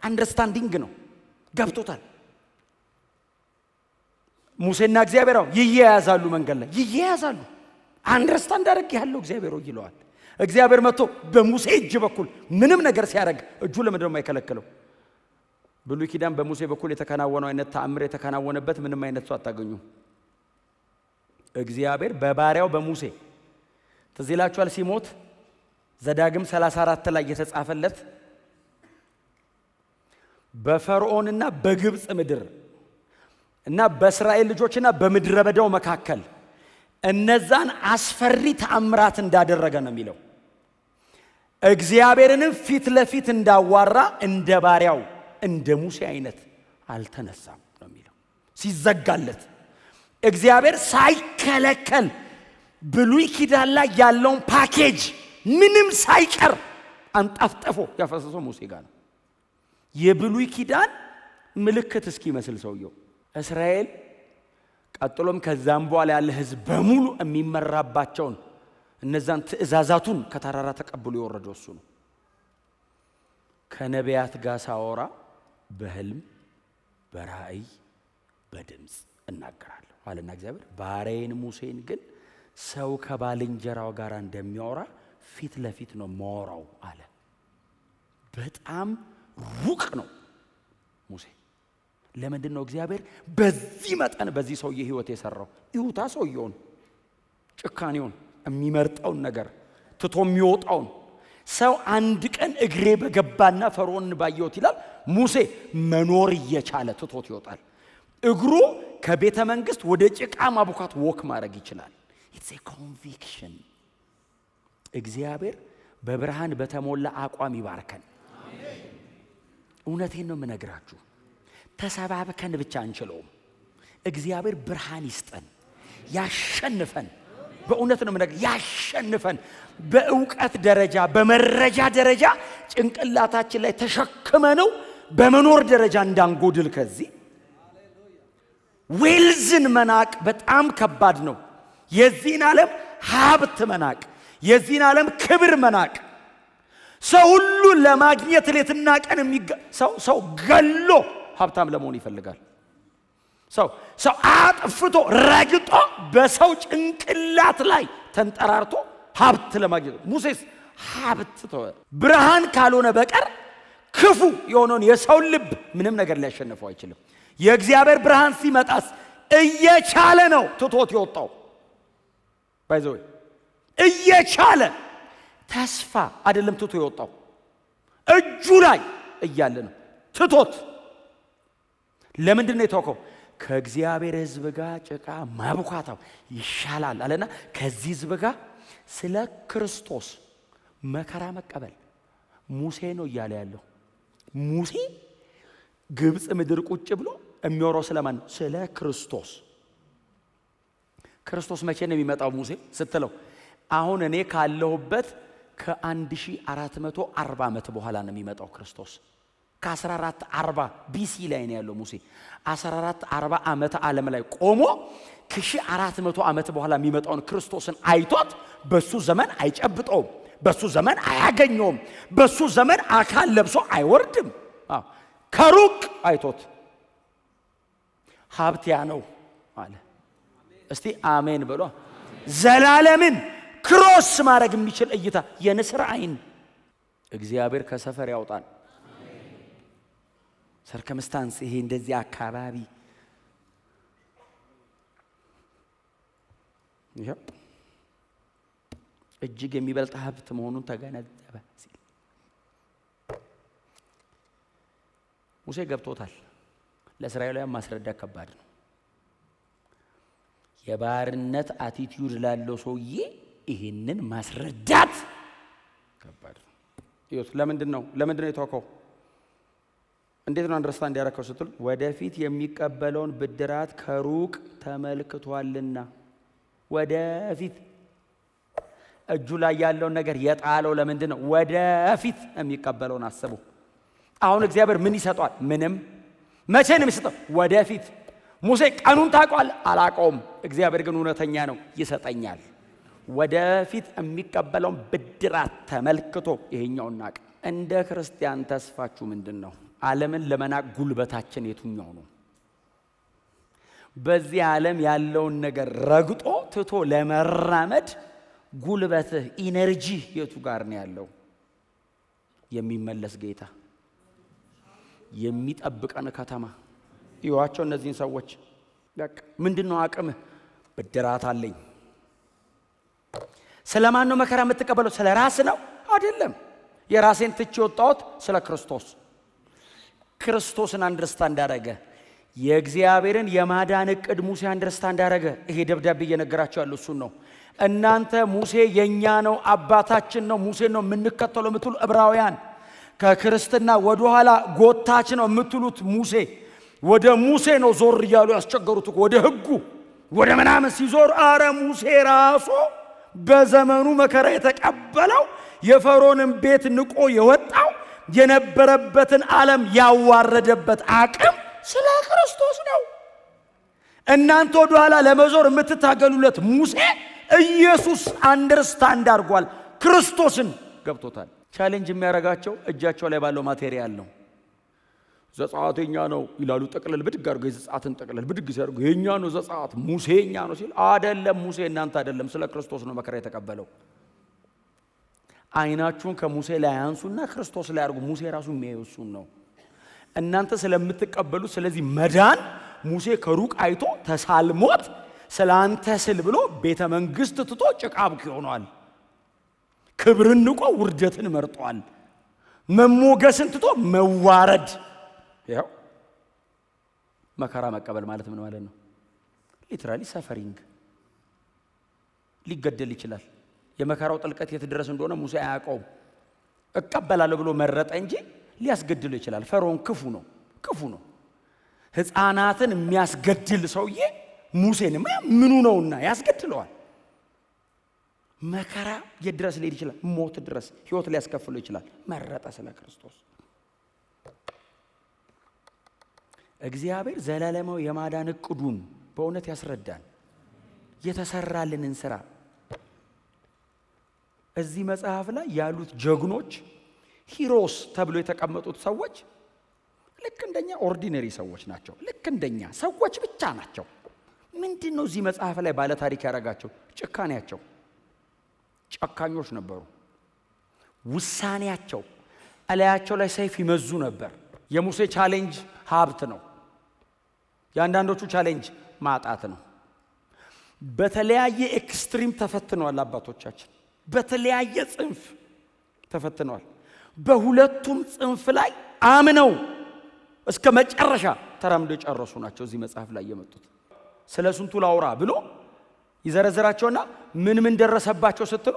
Speaker 1: አንደርስታንዲንግ ነው፣ ገብቶታል። ሙሴና እግዚአብሔር ይያያዛሉ፣ መንገድ ላይ ይያያዛሉ። አንደርስታንድ አደረግ ያለው እግዚአብሔር ይለዋል። እግዚአብሔር መጥቶ በሙሴ እጅ በኩል ምንም ነገር ሲያደርግ እጁ ለምንድን ነው የማይከለክለው? ብሉይ ኪዳን በሙሴ በኩል የተከናወነው አይነት ተአምር የተከናወነበት ምንም አይነት ሰው አታገኙ። እግዚአብሔር በባሪያው በሙሴ ትዝ ይላችኋል። ሲሞት ዘዳግም 34 ላይ የተጻፈለት በፈርዖንና በግብጽ ምድር እና በእስራኤል ልጆችና በምድረ በዳው መካከል እነዛን አስፈሪ ተአምራት እንዳደረገ ነው የሚለው። እግዚአብሔርንም ፊት ለፊት እንዳዋራ እንደ ባሪያው እንደ ሙሴ አይነት አልተነሳም ነው የሚለው። ሲዘጋለት እግዚአብሔር ሳይከለከል ብሉይ ኪዳን ላይ ያለውን ፓኬጅ ምንም ሳይቀር አንጣፍጠፎ ያፈሰሰው ሙሴ ጋር ነው። የብሉይ ኪዳን ምልክት እስኪመስል ሰውየው እስራኤል ቀጥሎም ከዛም በኋላ ያለ ህዝብ በሙሉ የሚመራባቸውን እነዛን ትእዛዛቱን ከተራራ ተቀብሎ የወረደው እሱ ነው። ከነቢያት ጋር ሳወራ በህልም በራእይ በድምጽ እናገራለሁ አለና እግዚአብሔር ባሪያዬን ሙሴን ግን ሰው ከባልንጀራው ጋር እንደሚያወራ ፊት ለፊት ነው ማወራው አለ። በጣም ሩቅ ነው ሙሴ። ለምንድን ነው እግዚአብሔር በዚህ መጠን በዚህ ሰውዬ ህይወት የሰራው? ይሁታ ሰውየውን፣ ጭካኔውን፣ የሚመርጠውን ነገር ትቶ የሚወጣውን ሰው አንድ ቀን እግሬ በገባና ፈርዖንን ባየሁት ይላል። ሙሴ መኖር እየቻለ ትቶት ይወጣል። እግሩ ከቤተ መንግስት ወደ ጭቃ ማቡካት ወክ ማድረግ ይችላል። ኢትስ ኤ ኮንቪክሽን። እግዚአብሔር በብርሃን በተሞላ አቋም ይባርከን። እውነቴን ነው የምነግራችሁ። ተሰባብከን ብቻ አንችለውም። እግዚአብሔር ብርሃን ይስጠን፣ ያሸንፈን። በእውነት ነው የምነግርህ፣ ያሸንፈን። በእውቀት ደረጃ በመረጃ ደረጃ ጭንቅላታችን ላይ ተሸክመነው በመኖር ደረጃ እንዳንጎድል። ከዚህ ዌልዝን መናቅ በጣም ከባድ ነው። የዚህን ዓለም ሀብት መናቅ፣ የዚህን ዓለም ክብር መናቅ። ሰው ሁሉ ለማግኘት ሌትና ቀን ሰው ገሎ ሀብታም ለመሆን ይፈልጋል። ሰው አጥፍቶ ረግጦ በሰው ጭንቅላት ላይ ተንጠራርቶ ሀብት ለማግኘት። ሙሴስ ሀብት ተወ። ብርሃን ካልሆነ በቀር ክፉ የሆነውን የሰው ልብ ምንም ነገር ሊያሸንፈው አይችልም። የእግዚአብሔር ብርሃን ሲመጣስ እየቻለ ነው ትቶት የወጣው። ባይዘው እየቻለ ተስፋ አይደለም ትቶ የወጣው፣ እጁ ላይ እያለ ነው ትቶት። ለምንድን ነው የተወከው? ከእግዚአብሔር ሕዝብ ጋር ጭቃ ማቡካታው ይሻላል አለና ከዚህ ሕዝብ ጋር ስለ ክርስቶስ መከራ መቀበል። ሙሴ ነው እያለ ያለው። ሙሴ ግብፅ ምድር ቁጭ ብሎ የሚወራው ስለማን ነው? ስለ ክርስቶስ። ክርስቶስ መቼ ነው የሚመጣው ሙሴ ስትለው፣ አሁን እኔ ካለሁበት ከ1440 ዓመት በኋላ ነው የሚመጣው ክርስቶስ። ከ1440 ቢሲ ላይ ነው ያለው ሙሴ። 1440 ዓመት ዓለም ላይ ቆሞ ከ1400 ዓመት በኋላ የሚመጣውን ክርስቶስን አይቶት በሱ ዘመን አይጨብጠውም፣ በሱ ዘመን አያገኘውም፣ በሱ ዘመን አካል ለብሶ አይወርድም። ከሩቅ አይቶት ሀብት ያ ነው አለ። እስቲ አሜን በሏ። ዘላለምን ክሮስ ማድረግ የሚችል እይታ፣ የንስር አይን። እግዚአብሔር ከሰፈር ያውጣን። ሰርከምስታንስ ይሄ እንደዚህ አካባቢ ይሄ እጅግ የሚበልጥ ሀብት መሆኑን ተገነዘበ ሲል ሙሴ ገብቶታል። ለእስራኤላውያን ማስረዳት ከባድ ነው። የባርነት አቲቲዩድ ላለው ሰውዬ ይሄንን ማስረዳት ከባድ ነው። ይሁት ለምንድን ነው የተወከው? እንዴት ነው አንደርስታንድ ያደረከው ስትል፣ ወደፊት የሚቀበለውን ብድራት ከሩቅ ተመልክቷልና። ወደፊት እጁ ላይ ያለውን ነገር የጣለው ለምንድን ነው? ወደፊት የሚቀበለውን አስቡ። አሁን እግዚአብሔር ምን ይሰጧል? ምንም። መቼ ነው የሚሰጠው? ወደፊት። ሙሴ ቀኑን ታውቋል? አላውቀውም። እግዚአብሔር ግን እውነተኛ ነው፣ ይሰጠኛል። ወደፊት የሚቀበለውን ብድራት ተመልክቶ ይሄኛውን ናቅ። እንደ ክርስቲያን ተስፋችሁ ምንድን ነው? ዓለምን ለመናቅ ጉልበታችን የቱኛው ነው? በዚህ ዓለም ያለውን ነገር ረግጦ ትቶ ለመራመድ ጉልበትህ ኢነርጂ የቱ ጋር ነው ያለው? የሚመለስ ጌታ፣ የሚጠብቀን ከተማ። ይዋቸው እነዚህን ሰዎች በቃ ምንድነው አቅምህ? ብድራት አለኝ። ስለማን ነው መከራ የምትቀበለው? ስለ ራስ ነው አይደለም። የራሴን ትቼ ወጣሁት ስለ ክርስቶስ። ክርስቶስን አንደርስታንድ አደረገ። የእግዚአብሔርን የማዳን ዕቅድ ሙሴ አንደርስታንድ አደረገ። ይሄ ደብዳቤ እየነገራቸው ያለው እሱን ነው። እናንተ ሙሴ የኛ ነው አባታችን ነው ሙሴ ነው የምንከተለው የምትሉ ዕብራውያን፣ ከክርስትና ወደ ኋላ ጎታች ነው የምትሉት ሙሴ፣ ወደ ሙሴ ነው ዞር እያሉ ያስቸገሩት። ወደ ሕጉ ወደ ምናምን ሲዞር፣ አረ ሙሴ ራሱ በዘመኑ መከራ የተቀበለው የፈርዖንን ቤት ንቆ የወጣው የነበረበትን ዓለም ያዋረደበት አቅም ስለ ክርስቶስ ነው። እናንተ ወደ ኋላ ለመዞር የምትታገሉለት ሙሴ ኢየሱስ አንደርስታንድ አድርጓል። ክርስቶስን ገብቶታል። ቻሌንጅ የሚያረጋቸው እጃቸው ላይ ባለው ማቴሪያል ነው። ዘጸአት የኛ ነው ይላሉ። ጠቅለል ብድግ አድርገው የዘጸአትን ጠቅለል ብድግ ሲያደርጉ የኛ ነው ዘጸአት ሙሴ የኛ ነው ሲል፣ አይደለም ሙሴ እናንተ አይደለም፣ ስለ ክርስቶስ ነው መከራ የተቀበለው። አይናችሁን ከሙሴ ላይ አንሱና ክርስቶስ ላይ አድርጉ። ሙሴ ራሱ የሚያየው እሱን ነው። እናንተ ስለምትቀበሉት ስለዚህ መዳን ሙሴ ከሩቅ አይቶ ተሳልሞት ስላንተ ስል ብሎ ቤተ መንግስት ትቶ ጭቃ አቡኪ ሆኗል። ክብርን ንቆ ውርደትን መርጧል። መሞገስን ትቶ መዋረድ። ያው መከራ መቀበል ማለት ምን ማለት ነው? ሊትራሊ ሰፈሪንግ። ሊገደል ይችላል። የመከራው ጥልቀት የት ድረስ እንደሆነ ሙሴ አያውቀውም። እቀበላለሁ ብሎ መረጠ እንጂ ሊያስገድለው ይችላል። ፈርዖን ክፉ ነው። ሕፃናትን የሚያስገድል ሰውዬ ሙሴንማ ምኑ ነውና ያስገድለዋል። መከራ የድረስ ሊሄድ ይችላል፣ ሞት ድረስ ሕይወት ሊያስከፍለው ይችላል። መረጠ ስለ ክርስቶስ። እግዚአብሔር ዘላለማዊ የማዳን ዕቅዱን በእውነት ያስረዳን፣ የተሰራልንን ስራ። እዚህ መጽሐፍ ላይ ያሉት ጀግኖች ሂሮስ ተብሎ የተቀመጡት ሰዎች ልክ እንደኛ ኦርዲነሪ ሰዎች ናቸው። ልክ እንደኛ ሰዎች ብቻ ናቸው። ምንድነው እዚህ መጽሐፍ ላይ ባለ ታሪክ ያደረጋቸው? ጭካኔያቸው። ጨካኞች ነበሩ። ውሳኔያቸው እላያቸው ላይ ሰይፍ ይመዙ ነበር። የሙሴ ቻሌንጅ ሀብት ነው። የአንዳንዶቹ ቻሌንጅ ማጣት ነው። በተለያየ ኤክስትሪም ተፈትነዋል። አባቶቻችን በተለያየ ጽንፍ ተፈትነዋል። በሁለቱም ጽንፍ ላይ አምነው እስከ መጨረሻ ተራምደው የጨረሱ ናቸው። እዚህ መጽሐፍ ላይ የመጡት ስለ ስንቱ ላውራ ብሎ ይዘረዝራቸውና ምን ደረሰባቸው ስትሉ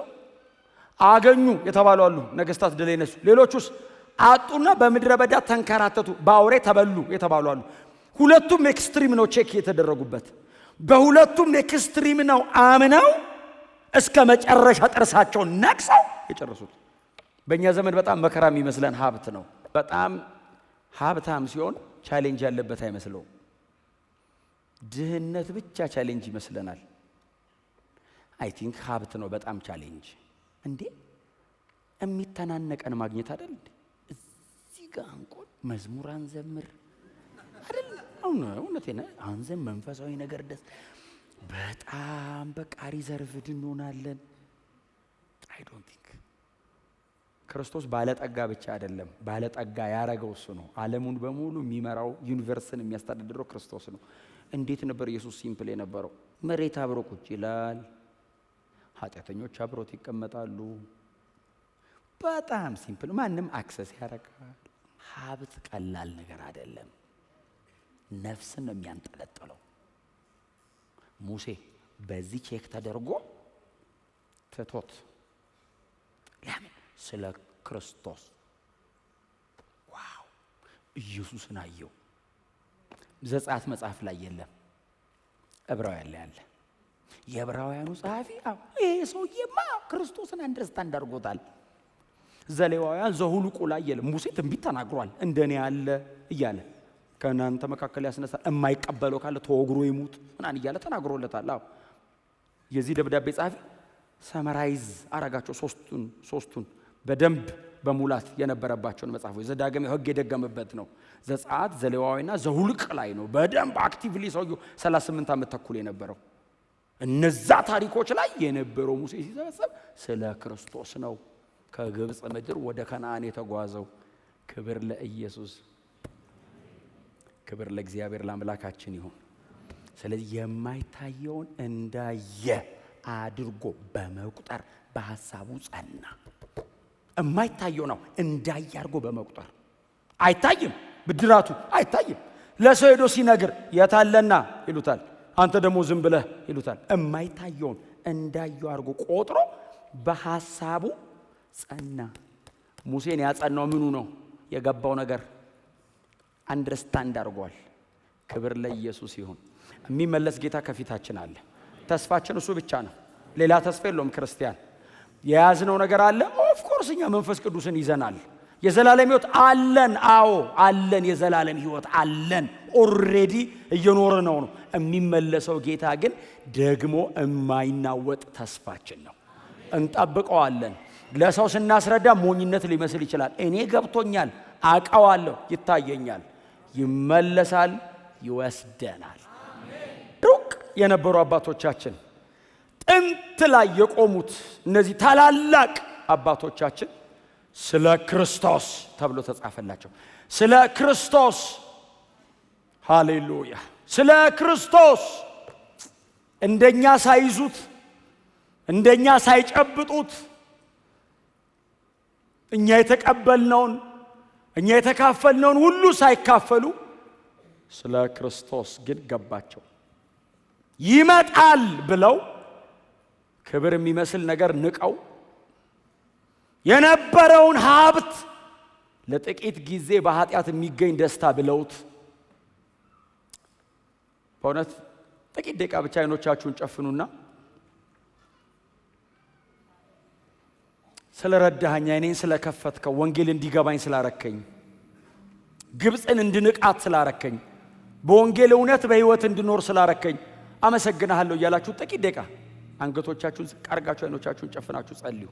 Speaker 1: አገኙ የተባሉ አሉ፣ ነገስታት ድል የነሱ። ሌሎቹስ አጡና በምድረ በዳ ተንከራተቱ፣ በአውሬ ተበሉ የተባሉ አሉ። ሁለቱም ኤክስትሪም ነው ቼክ የተደረጉበት። በሁለቱም ኤክስትሪም ነው አምነው እስከ መጨረሻ ጥርሳቸውን ነክሰው የጨረሱት። በእኛ ዘመን በጣም መከራ የሚመስለን ሀብት ነው። በጣም ሀብታም ሲሆን ቻሌንጅ ያለበት አይመስለውም። ድህነት ብቻ ቻሌንጅ ይመስለናል። አይ ቲንክ ሀብት ነው በጣም ቻሌንጅ። እንዴ የሚተናነቀን ማግኘት አይደል እንዴ? እዚህ ጋር እንቆን መዝሙር አንዘምር አይደል? እውነቴን አንዘም መንፈሳዊ ነገር ደስ በጣም በቃ ሪዘርቭድ እንሆናለን። አይ ዶንት ቲንክ ክርስቶስ ባለጠጋ ብቻ አይደለም። ባለጠጋ ያረገው እሱ ነው። ዓለሙን በሙሉ የሚመራው ዩኒቨርስን የሚያስተዳድረው ክርስቶስ ነው። እንዴት ነበር ኢየሱስ ሲምፕል የነበረው? መሬት አብሮ ቁጭ ይላል፣ ኃጢአተኞች አብሮት ይቀመጣሉ። በጣም ሲምፕል፣ ማንም አክሰስ ያደርጋል። ሀብት ቀላል ነገር አይደለም። ነፍስን ነው የሚያንጠለጥለው። ሙሴ በዚህ ቼክ ተደርጎ ትቶት ለምን? ስለ ክርስቶስ። ዋው! ኢየሱስን አየው። ዘጸአት መጽሐፍ ላይ የለም፣ ዕብራውያን ላይ አለ። የዕብራውያኑ ጸሐፊ ይሄ ሰውዬማ ክርስቶስን አንደርስታንድ አድርጎታል። ዘሌዋውያን ዘሁልቁ ላይ የለም። ሙሴ ትንቢት ተናግሯል፣ እንደኔ ያለ እያለ ከእናንተ መካከል ያስነሳል፣ የማይቀበለው ካለ ተወግሮ ይሙት ምናምን እያለ ተናግሮለታል። የዚህ ደብዳቤ ጸሐፊ ሰመራይዝ አረጋቸው ሶስቱን በደንብ በሙላት የነበረባቸውን መጽሐፎች። ዘዳግም ሕግ የደገመበት ነው። ዘጸአት፣ ዘሌዋውያንና ዘሁልቅ ላይ ነው በደንብ አክቲቭሊ ሰውየው 38 ዓመት ተኩል የነበረው። እነዛ ታሪኮች ላይ የነበረው ሙሴ ሲሰበሰብ ስለ ክርስቶስ ነው። ከግብፅ ምድር ወደ ከነዓን የተጓዘው። ክብር ለኢየሱስ፣ ክብር ለእግዚአብሔር ለአምላካችን ይሁን። ስለዚህ የማይታየውን እንዳየ አድርጎ በመቁጠር በሐሳቡ ጸና። የማይታየው ነው እንዳየ አድርጎ በመቁጠር። አይታይም፣ ብድራቱ አይታይም። ለሰው ሄዶ ሲነግር የታለና ይሉታል፣ አንተ ደግሞ ዝም ብለህ ይሉታል። የማይታየውን እንዳየው አድርጎ ቆጥሮ በሐሳቡ ጸና። ሙሴን ያጸናው ምኑ ነው? የገባው ነገር አንደርስታንድ አድርጓል። ክብር ለኢየሱስ ይሁን። የሚመለስ ጌታ ከፊታችን አለ። ተስፋችን እሱ ብቻ ነው። ሌላ ተስፋ የለውም። ክርስቲያን የያዝነው ነገር አለ። ኦፍ ኮርስ እኛ መንፈስ ቅዱስን ይዘናል። የዘላለም ሕይወት አለን። አዎ አለን። የዘላለም ሕይወት አለን። ኦልሬዲ እየኖረ ነው። የሚመለሰው ጌታ ግን ደግሞ የማይናወጥ ተስፋችን ነው። እንጠብቀዋለን። ለሰው ስናስረዳ ሞኝነት ሊመስል ይችላል። እኔ ገብቶኛል፣ አውቀዋለሁ፣ ይታየኛል። ይመለሳል፣ ይወስደናል። ሩቅ የነበሩ አባቶቻችን፣ ጥንት ላይ የቆሙት እነዚህ ታላላቅ አባቶቻችን ስለ ክርስቶስ ተብሎ ተጻፈላቸው። ስለ ክርስቶስ፣ ሃሌሉያ! ስለ ክርስቶስ እንደኛ ሳይዙት፣ እንደኛ ሳይጨብጡት፣ እኛ የተቀበልነውን እኛ የተካፈልነውን ሁሉ ሳይካፈሉ ስለ ክርስቶስ ግን ገባቸው። ይመጣል ብለው ክብር የሚመስል ነገር ንቀው የነበረውን ሀብት ለጥቂት ጊዜ በኃጢአት የሚገኝ ደስታ ብለውት በእውነት ጥቂት ደቂቃ ብቻ አይኖቻችሁን ጨፍኑና ስለረዳኸኝ አይኔን ስለከፈትከው ወንጌል እንዲገባኝ ስላረከኝ ግብፅን እንድንቃት ስላረከኝ በወንጌል እውነት በህይወት እንድኖር ስላረከኝ አመሰግናለሁ እያላችሁ ጥቂት ደቂቃ አንገቶቻችሁን ዝቅ አድርጋችሁ አይኖቻችሁን ጨፍናችሁ ጸልዩ።